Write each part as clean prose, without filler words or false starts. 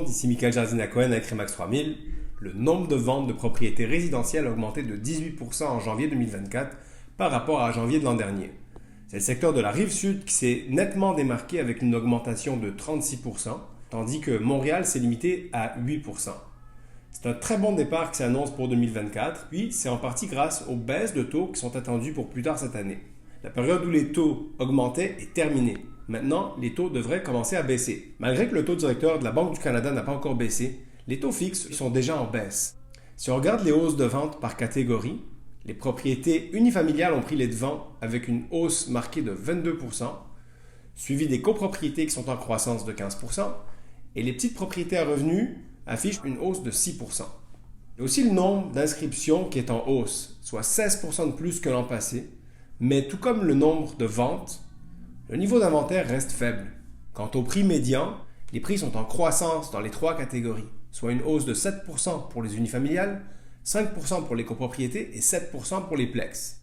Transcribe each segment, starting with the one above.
Ici Michael Jardina-Cohen avec Remax 3000. Le nombre de ventes de propriétés résidentielles a augmenté de 18% en janvier 2024 par rapport à janvier de l'an dernier. C'est le secteur de la Rive-Sud qui s'est nettement démarqué avec une augmentation de 36%, tandis que Montréal s'est limité à 8%. C'est un très bon départ qui s'annonce pour 2024, puis c'est en partie grâce aux baisses de taux qui sont attendues pour plus tard cette année. La période où les taux augmentaient est terminée. Maintenant, les taux devraient commencer à baisser. Malgré que le taux directeur de la Banque du Canada n'a pas encore baissé, les taux fixes sont déjà en baisse. Si on regarde les hausses de vente par catégorie, les propriétés unifamiliales ont pris les devants avec une hausse marquée de 22%, suivie des copropriétés qui sont en croissance de 15%, et les petites propriétés à revenus affichent une hausse de 6%. Il y a aussi le nombre d'inscriptions qui est en hausse, soit 16% de plus que l'an passé, mais tout comme le nombre de ventes, le niveau d'inventaire reste faible. Quant au prix médian, les prix sont en croissance dans les trois catégories, soit une hausse de 7% pour les unifamiliales, 5% pour les copropriétés et 7% pour les plex.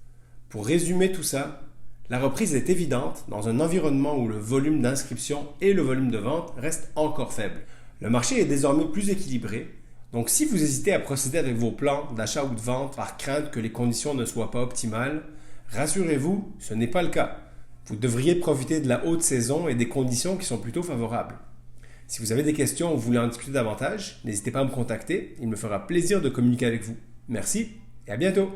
Pour résumer tout ça, la reprise est évidente dans un environnement où le volume d'inscription et le volume de vente restent encore faibles. Le marché est désormais plus équilibré, donc si vous hésitez à procéder avec vos plans d'achat ou de vente par crainte que les conditions ne soient pas optimales, rassurez-vous, ce n'est pas le cas. Vous devriez profiter de la haute saison et des conditions qui sont plutôt favorables. Si vous avez des questions ou vous voulez en discuter davantage, n'hésitez pas à me contacter, il me fera plaisir de communiquer avec vous. Merci et à bientôt!